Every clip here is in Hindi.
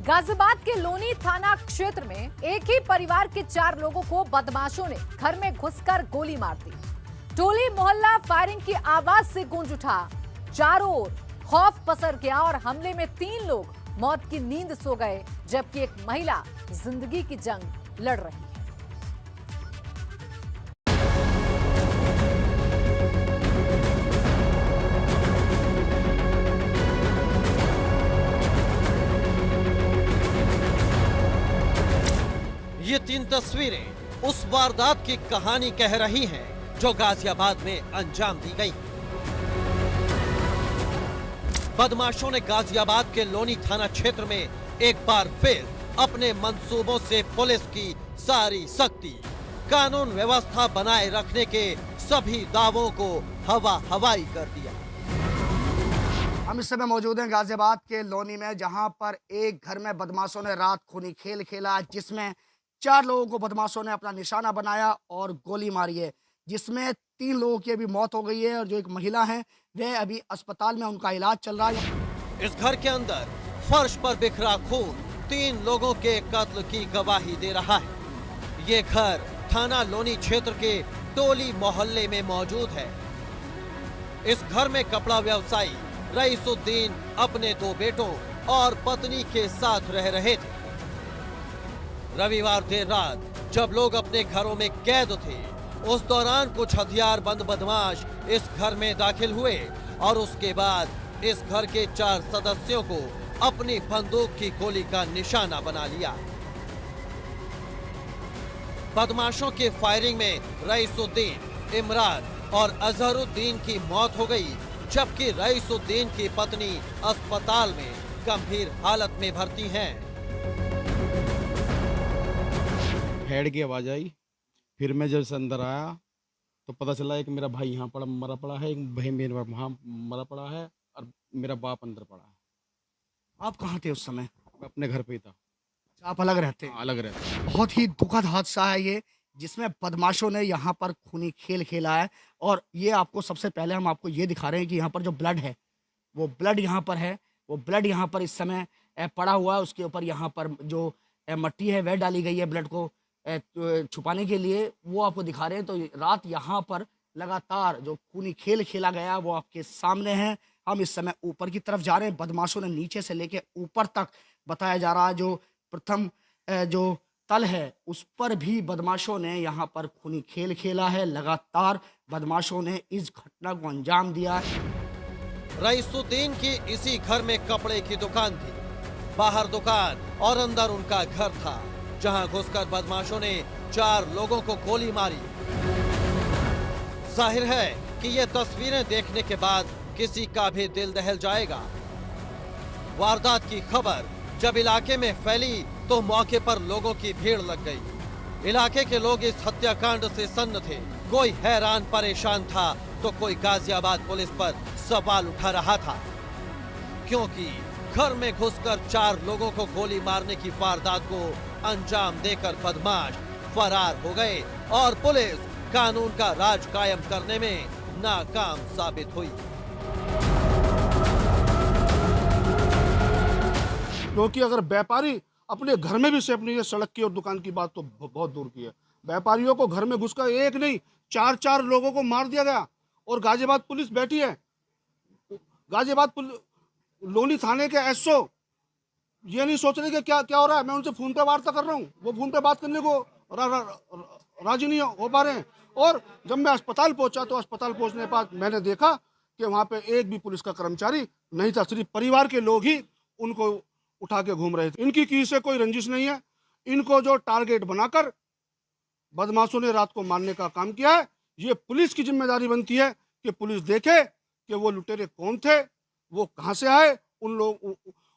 गाजियाबाद के लोनी थाना क्षेत्र में एक ही परिवार के 4 लोगों को बदमाशों ने घर में घुसकर गोली मार दी। टोली मोहल्ला फायरिंग की आवाज से गूंज उठा। चारों ओर खौफ पसर गया और हमले में 3 लोग मौत की नींद सो गए, जबकि एक महिला जिंदगी की जंग लड़ रही है। ये 3 तस्वीरें उस वारदात की कहानी कह रही हैं जो गाजियाबाद में अंजाम दी गई। बदमाशों ने गाजियाबाद के लोनी थाना क्षेत्र में एक बार फिर अपने मंसूबों से पुलिस की सारी शक्ति, कानून व्यवस्था बनाए रखने के सभी दावों को हवा हवाई कर दिया। हम इस समय मौजूद हैं गाजियाबाद के लोनी में, जहां पर एक घर में बदमाशों ने रात खूनी खेल खेला, जिसमें 4 लोगों को बदमाशों ने अपना निशाना बनाया और गोली मारी है, जिसमें 3 लोगों की अभी मौत हो गई है और जो एक महिला है वह अभी अस्पताल में उनका इलाज चल रहा है। इस घर के अंदर फर्श पर बिखरा खून 3 लोगों के कत्ल की गवाही दे रहा है। ये घर थाना लोनी क्षेत्र के टोली मोहल्ले में मौजूद है। इस घर में कपड़ा व्यवसायी रईसुद्दीन अपने 2 बेटों और पत्नी के साथ रह रहे थे। रविवार देर रात जब लोग अपने घरों में कैद थे, उस दौरान कुछ हथियारबंद बदमाश इस घर में दाखिल हुए और उसके बाद इस घर के 4 सदस्यों को अपनी बंदूक की गोली का निशाना बना लिया। बदमाशों के फायरिंग में रईसुद्दीन, इमरान और अजहरुद्दीन की मौत हो गई, जबकि रईसुद्दीन की पत्नी अस्पताल में गंभीर हालत में भर्ती हैं। हेड की आवाज़ आई, फिर मैं जब से अंदर आया तो पता चला एक मेरा भाई यहाँ पड़ा मरा पड़ा है, एक भाई मेरा वहाँ मरा पड़ा है और मेरा बाप अंदर पड़ा है। आप कहाँ थे उस समय? मैं अपने घर पे ही था। आप अलग रहते हैं? अलग रहता। बहुत ही दुखद हादसा है ये, जिसमें बदमाशों ने यहाँ पर खूनी खेल खेला है। और ये आपको सबसे पहले हम आपको ये दिखा रहे हैं कि यहाँ पर जो ब्लड है, वो ब्लड यहाँ पर है, वो ब्लड यहाँ पर इस समय पड़ा हुआ है। उसके ऊपर यहाँ पर जो मट्टी है वह डाली गई है ब्लड को छुपाने के लिए, वो आपको दिखा रहे हैं। तो रात यहाँ पर लगातार जो खूनी खेल खेला गया वो आपके सामने है। हम इस समय ऊपर की तरफ जा रहे हैं। बदमाशों ने नीचे से लेके ऊपर तक बताया जा रहा है, जो प्रथम जो तल है उस पर भी बदमाशों ने यहाँ पर खूनी खेल खेला है। लगातार बदमाशों ने इस घटना को अंजाम दिया है। रईसुद्दीन की इसी घर में कपड़े की दुकान थी। बाहर दुकान और अंदर उनका घर था, जहां घुसकर बदमाशों ने 4 लोगों को गोली मारी। जाहिर है कि ये तस्वीरें देखने के बाद किसी का भी दिल दहल जाएगा। वारदात की खबर जब इलाके में फैली तो मौके पर लोगों की भीड़ लग गई। इलाके के लोग इस हत्याकांड से सन्न थे। कोई हैरान परेशान था तो कोई गाजियाबाद पुलिस पर सवाल उठा रहा था, क्योंकि घर में घुसकर 4 लोगों को गोली मारने की वारदात को अंजाम देकर बदमाश फरार हो गए और पुलिस कानून का राज कायम करने में नाकाम साबित हुई। क्योंकि अगर व्यापारी अपने घर में भी सेफ नहीं है, सड़क की और दुकान की बात तो बहुत दूर की है। व्यापारियों को घर में घुसकर एक नहीं 4 लोगों को मार दिया गया और गाजियाबाद पुलिस बैठी है। गाजियाबाद लोनी थाने के एसओ ये नहीं सोच रहे कि क्या हो रहा है। मैं उनसे फोन पे वार्ता कर रहा हूँ, वो फोन पे बात करने को राजी नहीं हो पा रहे हैं। और जब मैं अस्पताल पहुंचा तो अस्पताल पहुंचने के बाद मैंने देखा कि वहाँ पे एक भी पुलिस का कर्मचारी नहीं था, सिर्फ परिवार के लोग ही उनको उठा के घूम रहे थे। इनकी किसी से कोई रंजिश नहीं है। इनको जो टारगेट बनाकर बदमाशों ने रात को मारने का काम किया है, ये पुलिस की जिम्मेदारी बनती है कि पुलिस देखे कि वो लुटेरे कौन थे, वो कहाँ से आए,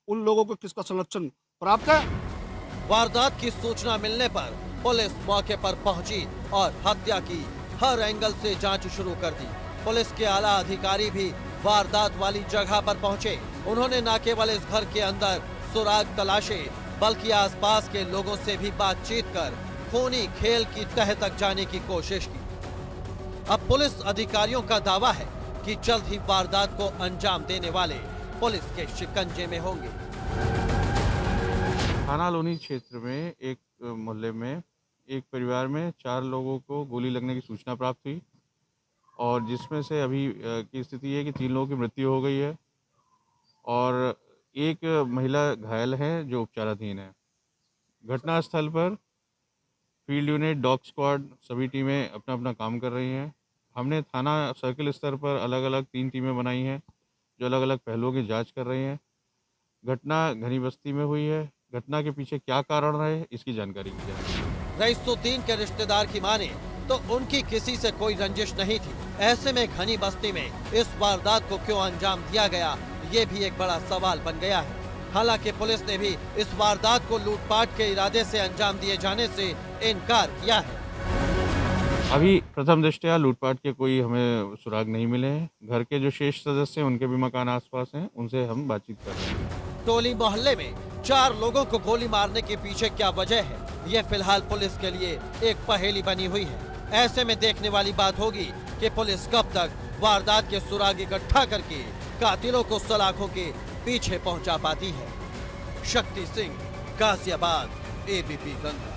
उन लोगों को किसका संरक्षण प्राप्त है। वारदात की सूचना मिलने पर पुलिस मौके पर पहुंची और हत्या की हर एंगल से जांच शुरू कर दी। पुलिस के आला अधिकारी भी वारदात वाली जगह पर पहुंचे। उन्होंने न केवल इस घर के अंदर सुराग तलाशे, बल्कि आसपास के लोगों से भी बातचीत कर खूनी खेल की तह तक जाने की कोशिश की। अब पुलिस अधिकारियों का दावा है कि जल्द ही वारदात को अंजाम देने वाले पुलिस के शिकंजे में होंगे। थाना लोनी क्षेत्र में एक मोहल्ले में एक परिवार में 4 लोगों को गोली लगने की सूचना प्राप्त हुई और जिसमें से अभी की स्थिति है कि 3 लोगों की मृत्यु हो गई है और एक महिला घायल है जो उपचाराधीन है। घटनास्थल पर फील्ड यूनिट, डॉग स्क्वाड सभी टीमें अपना अपना काम कर रही हैं। हमने थाना सर्किल स्तर पर अलग अलग 3 टीमें बनाई हैं जो अलग अलग पहलुओं की जांच कर रही हैं। घटना घनी बस्ती में हुई है। घटना के पीछे क्या कारण रहे इसकी जानकारी की जाए। रईसुद्दीन के रिश्तेदार की माने तो उनकी किसी से कोई रंजिश नहीं थी। ऐसे में घनी बस्ती में इस वारदात को क्यों अंजाम दिया गया, ये भी एक बड़ा सवाल बन गया है। हालांकि पुलिस ने भी इस वारदात को लूटपाट के इरादे से अंजाम दिए जाने से इनकार किया है। अभी प्रथम दृष्टया लूटपाट के कोई हमें सुराग नहीं मिले हैं। घर के जो शेष सदस्य हैं उनके भी मकान आसपास हैं, उनसे हम बातचीत कर रहे हैं। टोली मोहल्ले में 4 लोगों को गोली मारने के पीछे क्या वजह है, ये फिलहाल पुलिस के लिए एक पहेली बनी हुई है। ऐसे में देखने वाली बात होगी कि पुलिस कब तक वारदात के सुराग इकट्ठा करके कातिलों को सलाखों के पीछे पहुंचा पाती है। शक्ति सिंह, गाजियाबाद, एबीपी गंगा।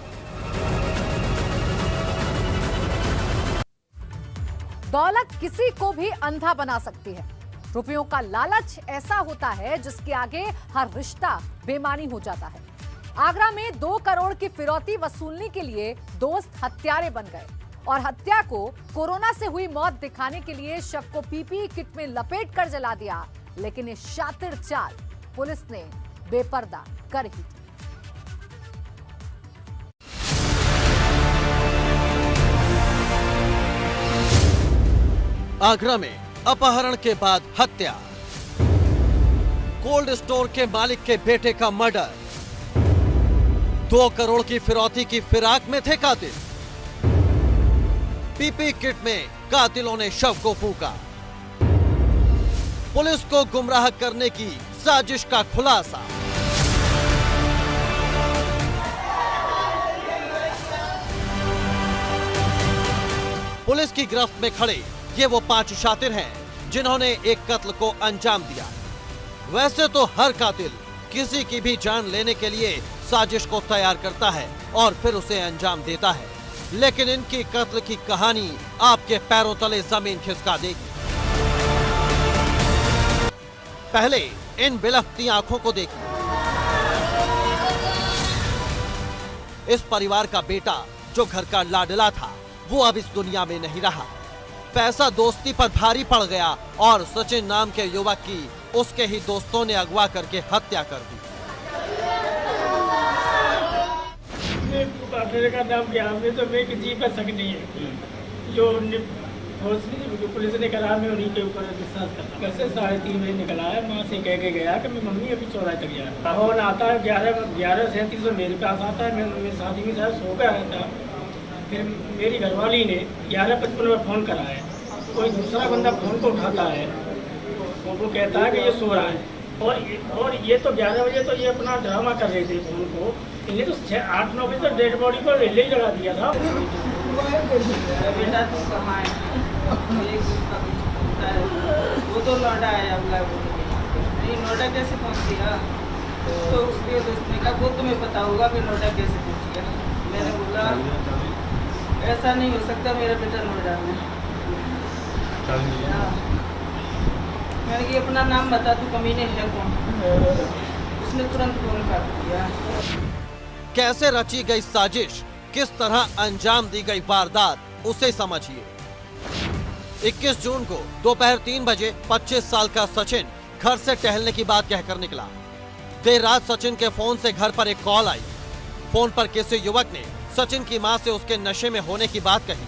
दौलत किसी को भी अंधा बना सकती है। रुपयों का लालच ऐसा होता है जिसके आगे हर रिश्ता बेमानी हो जाता है। आगरा में 2 करोड़ की फिरौती वसूलने के लिए दोस्त हत्यारे बन गए और हत्या को कोरोना से हुई मौत दिखाने के लिए शव को पीपीई किट में लपेट कर जला दिया। लेकिन ये शातिर चाल पुलिस ने बेपर्दा कर ही दी। आगरा में अपहरण के बाद हत्या, कोल्ड स्टोर के मालिक के बेटे का मर्डर, 2 करोड़ की फिरौती की फिराक में थे कातिल। पीपी किट में कातिलों ने शव को फूंका। पुलिस को गुमराह करने की साजिश का खुलासा। पुलिस की गिरफ्त में खड़े ये वो 5 शातिर हैं जिन्होंने एक कत्ल को अंजाम दिया। वैसे तो हर कातिल किसी की भी जान लेने के लिए साजिश को तैयार करता है और फिर उसे अंजाम देता है, लेकिन इनकी कत्ल की कहानी आपके पैरों तले जमीन खिसका देगी। पहले इन बिलखती आंखों को देखिए। इस परिवार का बेटा जो घर का लाडला था वो अब इस दुनिया में नहीं रहा। पैसा दोस्ती पर भारी पड़ गया और सचिन नाम के युवक की उसके ही दोस्तों ने अगवा करके हत्या कर दी। का नाम क्या है तो मैं किसी पर शक नहीं है। जो पुलिस ने कहा मैं उन्हीं के ऊपर विश्वास करता। घर से 3:30 बजे निकला है, माँ से कह के गया कि मैं मम्मी अभी चौराहे तक जा रहा हूँ। फोन आता है 11:37 मेरे पास आता है। मैं शादी में शायद सो गया था। फिर मेरी घरवाली ने 11:55 में फ़ोन करा है। कोई दूसरा बंदा फ़ोन को उठाता है, वो कहता है कि ये सो रहा है। और ये तो 11 बजे तो ये अपना ड्रामा कर रहे थे फ़ोन को। इन्हें तो 8-9 बजे तक डेड बॉडी को रेले ही लगा दिया था। बेटा तू कहाँ है? वो तो नोएडा आया, नहीं नोएडा कैसे पहुँच गया? तो उसके दोस्त ने कहा वो तुम्हें पता होगा कि नोएडा कैसे पहुँच गया। मैंने बोला ऐसा नहीं हो सकता, मेरा बेटा नोएडा में। मैंने कि अपना नाम बता, तू कमीने है कौन? उसने तुरंत फोन काट दिया। कैसे रची गई साजिश, किस तरह अंजाम दी गई वारदात, उसे समझिए। 21 जून को दोपहर 3 बजे 25 साल का सचिन घर से टहलने की बात कहकर निकला। देर रात सचिन के फोन से घर पर एक कॉल आई। फोन पर किसी युवक ने सचिन की मां से उसके नशे में होने की बात कही।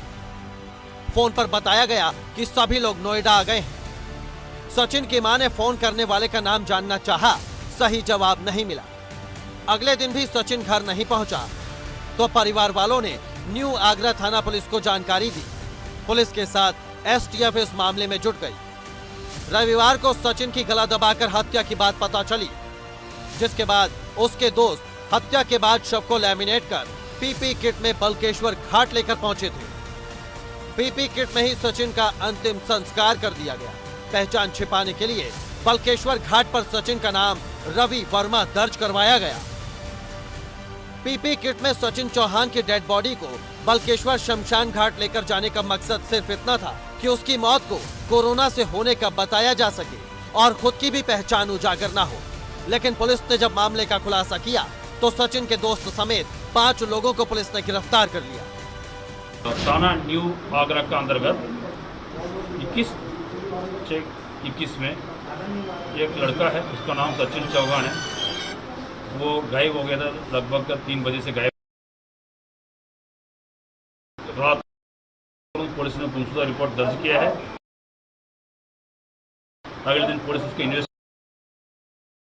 फोन पर बताया गया कि सभी लोग नोएडा आ गए हैं। सचिन की मां ने फोन करने वाले का नाम जानना चाहा, सही जवाब नहीं मिला। अगले दिन भी सचिन घर नहीं पहुंचा तो परिवार वालों ने न्यू आगरा थाना पुलिस को जानकारी दी। पुलिस के साथ एसटीएफ इस मामले में जुट गई। रविवार को सचिन की गला दबाकर हत्या की बात पता चली, जिसके बाद उसके दोस्त हत्या के बाद शव को लैमिनेट कर पीपी किट में बलकेश्वर घाट लेकर पहुंचे थे। पीपी किट में ही सचिन का अंतिम संस्कार कर दिया गया। पहचान छिपाने के लिए बलकेश्वर घाट पर सचिन का नाम रवि वर्मा दर्ज करवाया गया। पीपी किट में सचिन चौहान की डेड बॉडी को बलकेश्वर शमशान घाट लेकर जाने का मकसद सिर्फ इतना था कि उसकी मौत को कोरोना से होने का बताया जा सके और खुद की भी पहचान उजागर न हो। लेकिन पुलिस ने जब मामले का खुलासा किया तो सचिन के दोस्त समेत 5 लोगों को पुलिस ने गिरफ्तार कर लिया। थाना न्यू आगरा का अंतर्गत 21 में एक लड़का है, उसका नाम सचिन चौहान है। वो गायब हो गया था, लगभग 3 बजे से गायब। रात पुलिस ने गुमशुदा रिपोर्ट दर्ज किया है। अगले दिन पुलिस उसके इन्वेस्टिगेशन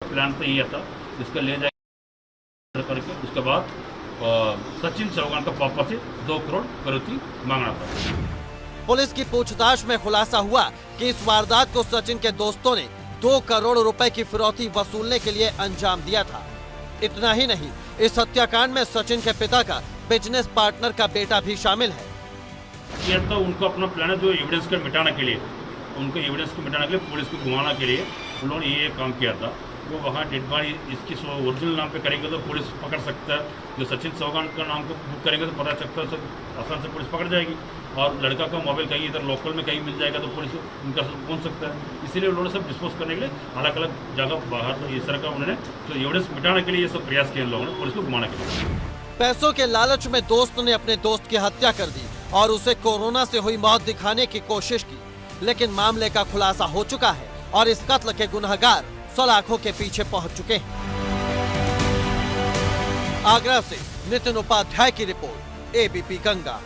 प्लान तैयार था, जिसका ले जाए करके उसके बाद सचिन चौहान का पापा से 2 करोड़ फिरौती मांगना था। पुलिस की पूछताछ में खुलासा हुआ कि इस वारदात को सचिन के दोस्तों ने 2 करोड़ रुपए की फिरौती वसूलने के लिए अंजाम दिया था। इतना ही नहीं, इस हत्याकांड में सचिन के पिता का बिजनेस पार्टनर का बेटा भी शामिल है। ये तो उनका अपना प्लान है, जो एविडेंस को मिटाने के लिए, उनके एविडेंस को मिटाने के लिए, पुलिस को घुमाने के लिए उन्होंने ये काम किया था। वो वहाँ डेड बॉडी इसकी ओरिजिनल नाम पे करेंगे तो पुलिस पकड़ सकता है। जो सचिन चौहान का नाम को बुक करेंगे तो पता चलता है, सब आसान से पुलिस पकड़ जाएगी। और लड़का का मोबाइल कहीं इधर लोकल में कहीं मिल जाएगा तो पुलिस उनका पहुँच सकता है। इसीलिए उन्होंने सब डिस्पोज करने के लिए अलग अलग जगह बाहर तो इस तरह का उन्होंने जो एविडेंस मिटाने के लिए ये सब प्रयास किए लोगों ने, पुलिस को घुमाने के लिए। पैसों के लालच में दोस्त ने अपने दोस्त की हत्या कर दी और उसे कोरोना से हुई मौत दिखाने की कोशिश की, लेकिन मामले का खुलासा हो चुका है और इस कत्ल के गुनहगार सलाखों के पीछे पहुंच चुके हैं। आगरा से नितिन उपाध्याय की रिपोर्ट, एबीपी गंगा।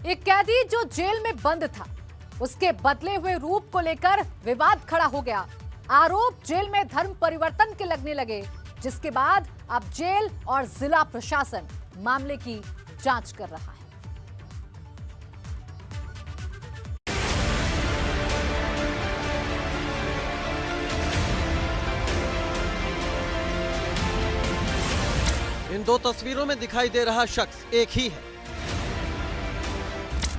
एक कैदी जो जेल में बंद था, उसके बदले हुए रूप को लेकर विवाद खड़ा हो गया। आरोप जेल में धर्म परिवर्तन के लगने लगे, जिसके बाद अब जेल और जिला प्रशासन मामले की जांच कर रहा है। इन 2 तस्वीरों में दिखाई दे रहा शख्स एक ही है,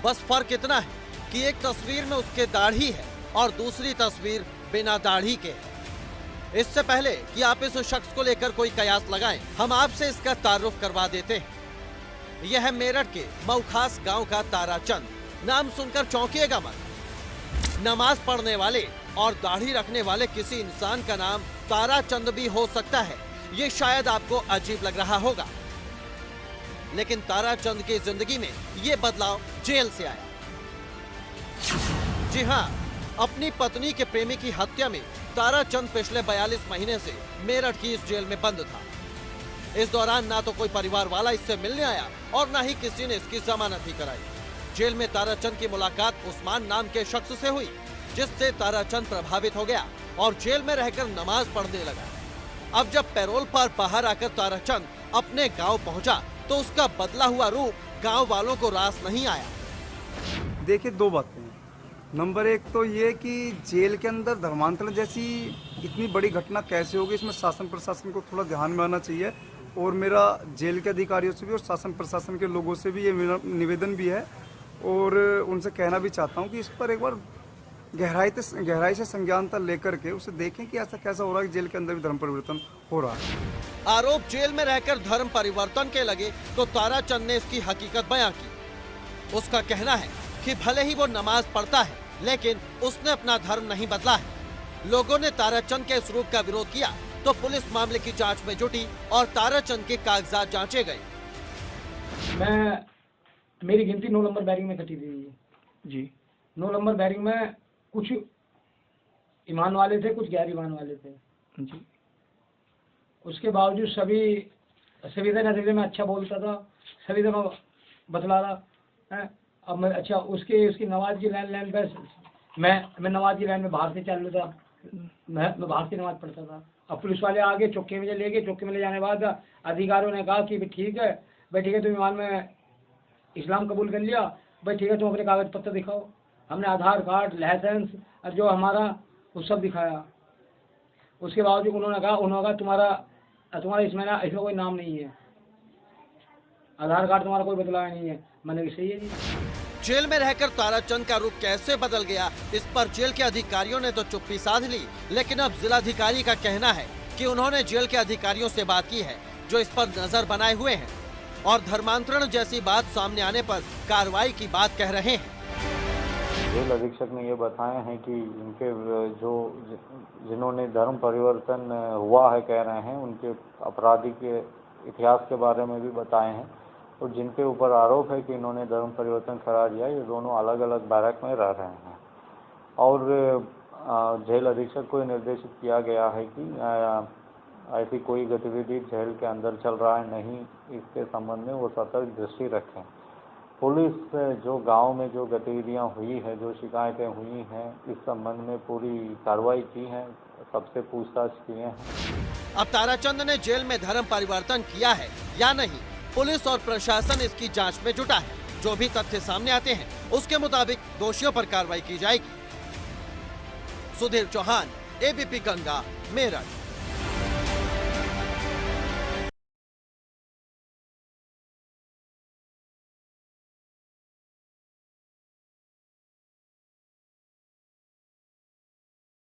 बस फर्क इतना है कि एक तस्वीर में उसके दाढ़ी है और दूसरी तस्वीर बिना दाढ़ी के है। इससे पहले कि आप इस शख्स को लेकर कोई कयास लगाएं, हम आपसे इसका तारुफ करवा देते हैं। यह है मेरठ के मऊखास गांव का ताराचंद। नाम सुनकर चौंकिएगा मत। नमाज पढ़ने वाले और दाढ़ी रखने वाले किसी इंसान का नाम ताराचंद भी हो सकता है। ये शायद आपको अजीब लग रहा होगा, लेकिन ताराचंद की जिंदगी में ये बदलाव जेल से आया। जी हाँ, अपनी पत्नी के प्रेमी की हत्या में ताराचंद पिछले 42 महीने से मेरठ की इस जेल में बंद था। इस दौरान ना तो कोई परिवार वाला इससे मिलने आया और ना ही किसी ने इसकी जमानत ही कराई। जेल में ताराचंद की मुलाकात उस्मान नाम के शख्स से हुई, जिससे ताराचंद प्रभावित हो गया और जेल में रहकर नमाज पढ़ने लगा। अब जब पैरोल पर बाहर आकर ताराचंद अपने गांव पहुंचा तो उसका बदला हुआ रूप गांव वालों को रास नहीं आया। देखिए, 2 बातें हैं। नंबर 1 तो ये कि जेल के अंदर धर्मांतरण जैसी इतनी बड़ी घटना कैसे होगी, इसमें शासन प्रशासन को थोड़ा ध्यान में आना चाहिए। और मेरा जेल के अधिकारियों से भी और शासन प्रशासन के लोगों से भी ये मेरा निवेदन भी है और उनसे कहना भी चाहता हूँ कि इस पर एक बार गहराई से संज्ञानता लेकर के उसे देखें कि ऐसा कैसा हो रहा है कि जेल के अंदर भी धर्म परिवर्तन हो रहा है। आरोप जेल में रहकर धर्म परिवर्तन के लगे तो ताराचंद ने इसकी हकीकत बयां की। उसका कहना है कि भले ही वो नमाज पढ़ता है, लेकिन उसने अपना धर्म नहीं बदला है। लोगों ने ताराचंद के इस रूप का विरोध किया तो पुलिस मामले की जांच में जुटी और ताराचंद के कागजात जांचे गए। मेरी गिनती 9 नंबर बैरिंग में कटी हुई है जी। 9 नंबर बैरिंग में कुछ ईमान वाले थे, कुछ गैर ईमान वाले थे जी। उसके बावजूद सभी नजरिए में अच्छा बोलता था, सभी में बतला रहा है। अब मैं अच्छा उसकी नमाज की लाइन पे मैं नमाज की लाइन में बाहर से चल रहा था, मैं बाहर से नमाज पढ़ता था। अब पुलिस वाले आगे चौके में ले गए। चौके में ले जाने के बाद अधिकारियों ने कहा कि ठीक है भाई, ठीक है, तुम ईमान में इस्लाम कबूल कर लिया भाई, ठीक है, तुम अपने कागज पत्र दिखाओ। हमने आधार कार्ड, लाइसेंस और जो हमारा वो सब दिखाया। उसके बावजूद उन्होंने कहा तुम्हारा इसमें कोई नाम नहीं है, आधार कार्ड तुम्हारा कोई बदलाव नहीं है। मैंने भी सही है जी। जेल में रहकर ताराचंद का रूप कैसे बदल गया, इस पर जेल के अधिकारियों ने तो चुप्पी साध ली, लेकिन अब जिलाधिकारी का कहना है कि उन्होंने जेल के अधिकारियों से बात की है, जो इस पर नजर बनाए हुए हैं और धर्मांतरण जैसी बात सामने आने पर कार्रवाई की बात कह रहे हैं। जेल अधीक्षक ने ये बताए हैं कि इनके जो जिन्होंने धर्म परिवर्तन हुआ है कह रहे हैं, उनके आपराधिक इतिहास के बारे में भी बताए हैं और जिनके ऊपर आरोप है कि इन्होंने धर्म परिवर्तन करा दिया, ये दोनों अलग अलग बैरक में रह रहे हैं। और जेल अधीक्षक को निर्देशित किया गया है कि ऐसी कोई गतिविधि जेल के अंदर चल रहा है नहीं, इसके संबंध में वो सतर्क दृष्टि रखें। पुलिस जो गांव में जो गतिविधियां हुई है, जो शिकायतें हुई हैं, इस संबंध में पूरी कार्रवाई की है, सबसे पूछताछ किए हैं। अब ताराचंद ने जेल में धर्म परिवर्तन किया है या नहीं, पुलिस और प्रशासन इसकी जांच में जुटा है। जो भी तथ्य सामने आते हैं उसके मुताबिक दोषियों पर कार्रवाई की जाएगी। सुधीर चौहान, एबीपी गंगा, मेरठ।